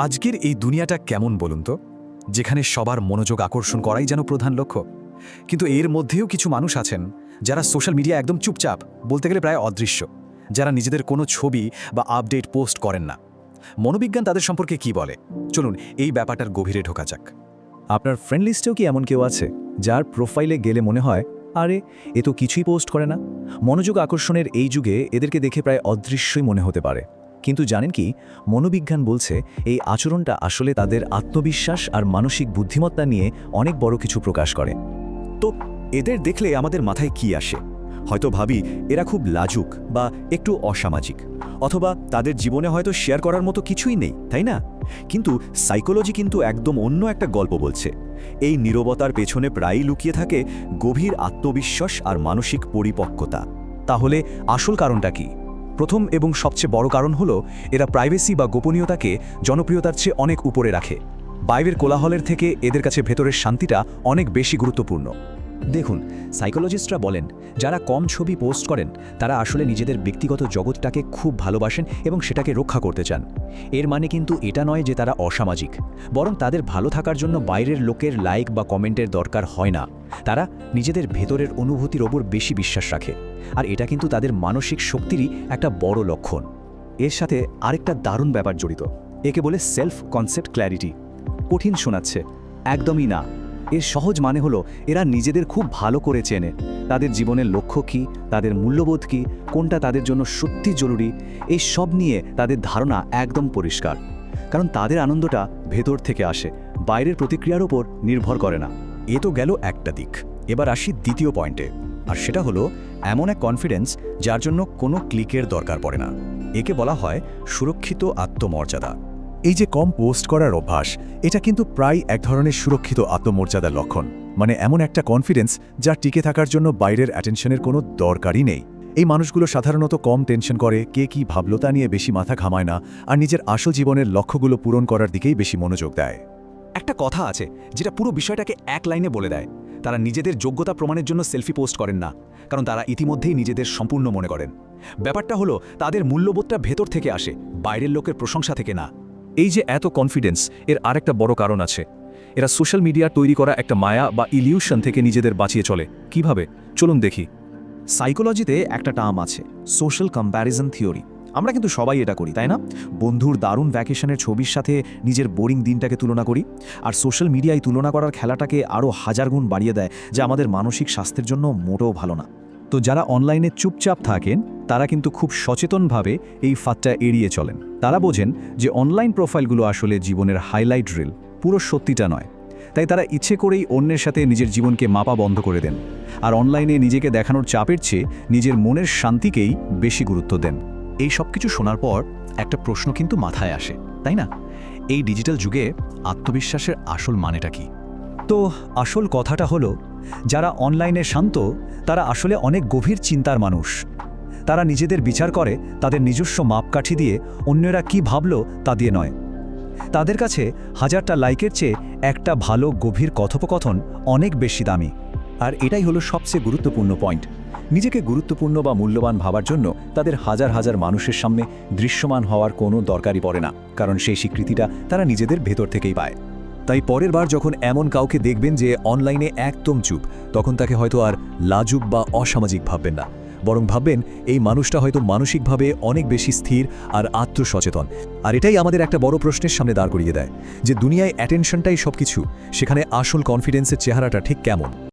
আজকের এই দুনিয়াটা কেমন বলুন তো, যেখানে সবার মনোযোগ আকর্ষণ করাই যেন প্রধান লক্ষ্য। কিন্তু এর মধ্যেও কিছু মানুষ আছেন যারা সোশ্যাল মিডিয়া একদম চুপচাপ, বলতে গেলে প্রায় অদৃশ্য, যারা নিজেদের কোনো ছবি বা আপডেট পোস্ট করেন না। মনোবিজ্ঞান তাদের সম্পর্কে কি বলে, চলুন এই ব্যাপারটার গভীরে ঢোকা যাক। আপনার ফ্রেন্ড লিস্টেও কি এমন কেউ আছে যার প্রোফাইলে গেলে মনে হয় আরে এ তো কিছুই পোস্ট করে না? মনোযোগ আকর্ষণের এই যুগে এদেরকে দেখে প্রায় অদৃশ্যই মনে হতে পারে, কিন্তু জানেন কি, মনোবিজ্ঞান বলছে এই আচরণটা আসলে তাদের আত্মবিশ্বাস আর মানসিক বুদ্ধিমত্তা নিয়ে অনেক বড় কিছু প্রকাশ করে। তো এদের দেখলে আমাদের মাথায় কি আসে? হয়তো ভাবি এরা খুব লাজুক বা একটু অসামাজিক, অথবা তাদের জীবনে হয়তো শেয়ার করার মতো কিছুই নেই, তাই না? কিন্তু সাইকোলজি কিন্তু একদম অন্য একটা গল্প বলছে। এই নীরবতার পেছনে প্রায়ই লুকিয়ে থাকে গভীর আত্মবিশ্বাস আর মানসিক পরিপক্কতা। তাহলে আসল কারণটা কি? প্রথম এবং সবচেয়ে বড় কারণ হলো এরা প্রাইভেসি বা গোপনীয়তাকে জনপ্রিয়তার চেয়ে অনেক উপরে রাখে। বাইরের কোলাহলের থেকে এদের কাছে ভেতরের শান্তিটা অনেক বেশি গুরুত্বপূর্ণ। দেখুন, সাইকোলজিস্টরা বলেন যারা কম ছবি পোস্ট করেন তারা আসলে নিজেদের ব্যক্তিগত জগৎটাকে খুব ভালোবাসেন এবং সেটাকে রক্ষা করতে চান। এর মানে কিন্তু এটা নয় যে তারা অসামাজিক, বরং তাদের ভালো থাকার জন্য বাইরের লোকের লাইক বা কমেন্টের দরকার হয় না। তারা নিজেদের ভেতরের অনুভূতির ওপর বেশি বিশ্বাস রাখে, আর এটা কিন্তু তাদের মানসিক শক্তিরই একটা বড় লক্ষণ। এর সাথে আরেকটা দারুণ ব্যাপার জড়িত, একে বলে সেলফ কনসেপ্ট ক্ল্যারিটি। কঠিন শোনাচ্ছে? একদমই না। এর সহজ মানে হলো এরা নিজেদের খুব ভালো করে চেনে। তাদের জীবনের লক্ষ্য কী, তাদের মূল্যবোধ কী, কোনটা তাদের জন্য সত্যি জরুরি, এই সব নিয়ে তাদের ধারণা একদম পরিষ্কার। কারণ তাদের আনন্দটা ভেতর থেকে আসে, বাইরের প্রতিক্রিয়ার ওপর নির্ভর করে না। এ তো গেল একটা দিক। এবার আসি দ্বিতীয় পয়েন্টে, আর সেটা হলো এমন এক কনফিডেন্স যার জন্য কোনো ক্লিকের দরকার পড়ে না। একে বলা হয় সুরক্ষিত আত্মমর্যাদা। এই যে কম পোস্ট করার অভ্যাস, এটা কিন্তু প্রায় এক ধরনের সুরক্ষিত আত্মমর্যাদার লক্ষণ। মানে এমন একটা কনফিডেন্স যা টিকে থাকার জন্য বাইরের অ্যাটেনশনের কোনো দরকারই নেই। এই মানুষগুলো সাধারণত কম টেনশন করে, কে কি ভাবলো তা নিয়ে বেশি মাথা ঘামায় না, আর নিজের আসল জীবনের লক্ষ্যগুলো পূরণ করার দিকেই বেশি মনোযোগ দেয়। একটা কথা আছে যেটা পুরো বিষয়টাকে এক লাইনে বলে দেয়। তারা নিজেদের যোগ্যতা প্রমাণের জন্য সেলফি পোস্ট করেন না, কারণ তারা ইতিমধ্যেই নিজেদের সম্পূর্ণ মনে করেন। ব্যাপারটা হলো তাদের মূল্যবোধটা ভেতর থেকে আসে, বাইরের লোকের প্রশংসা থেকে না। এই যে এত কনফিডেন্স, এর আরেকটা বড় কারণ আছে। এরা সোশ্যাল মিডিয়া তৈরি করা একটা মায়া বা ইলিউশন থেকে নিজেদের বাঁচিয়ে চলে। কিভাবে? চলুন দেখি। সাইকোলজিতে একটা টার্ম আছে, সোশ্যাল কম্প্যারিজন থিওরি। আমরা কিন্তু সবাই এটা করি, তাই না? বন্ধুর দারুণ ভ্যাকেশনের ছবির সাথে নিজের বোরিং দিনটাকে তুলনা করি, আর সোশ্যাল মিডিয়ায় তুলনা করার খেলাটাকে আরও হাজার গুণ বাড়িয়ে দেয়, যা আমাদের মানসিক স্বাস্থ্যের জন্য মোটেও ভালো না। তো যারা অনলাইনে চুপচাপ থাকেন তারা কিন্তু খুব সচেতনভাবে এই ফাঁদটা এড়িয়ে চলেন। তারা বোঝেন যে অনলাইন প্রোফাইলগুলো আসলে জীবনের হাইলাইট রিল, পুরো সত্যিটা নয়। তাই তারা ইচ্ছে করেই অন্যের সাথে নিজের জীবনকে মাপা বন্ধ করে দেন, আর অনলাইনে নিজেকে দেখানোর চাপের চেয়ে নিজের মনের শান্তিকেই বেশি গুরুত্ব দেন। এই সব কিছু শোনার পর একটা প্রশ্ন কিন্তু মাথায় আসে, তাই না? এই ডিজিটাল যুগে আত্মবিশ্বাসের আসল মানেটা কি? তো আসল কথাটা হলো, যারা অনলাইনে শান্ত তারা আসলে অনেক গভীর চিন্তার মানুষ। তারা নিজেদের বিচার করে তাদের নিজস্ব মাপকাঠি দিয়ে, অন্যরা কি ভাবলো তা দিয়ে নয়। তাদের কাছে হাজারটা লাইকের চেয়ে একটা ভালো গভীর কথোপকথন অনেক বেশি দামি। আর এটাই হলো সবচেয়ে গুরুত্বপূর্ণ পয়েন্ট। নিজেকে গুরুত্বপূর্ণ বা মূল্যবান ভাবার জন্য তাদের হাজার হাজার মানুষের সামনে দৃশ্যমান হওয়ার কোনো দরকারই পড়ে না, কারণ সেই স্বীকৃতিটা তারা নিজেদের ভেতর থেকেই পায়। তাই পরের বার যখন এমন কাউকে দেখবেন যে অনলাইনে একদম চুপ, তখন তাকে হয়তো আর লাজুক বা অসামাজিক ভাববেন না, বরং ভাববেন এই মানুষটা হয়তো মানসিকভাবে অনেক বেশি স্থির আর আত্মসচেতন। আর এটাই আমাদের একটা বড় প্রশ্নের সামনে দাঁড় করিয়ে দেয় যে দুনিয়ায় অ্যাটেনশনটাই সবকিছু, সেখানে আসল কনফিডেন্সের চেহারাটা ঠিক কেমন?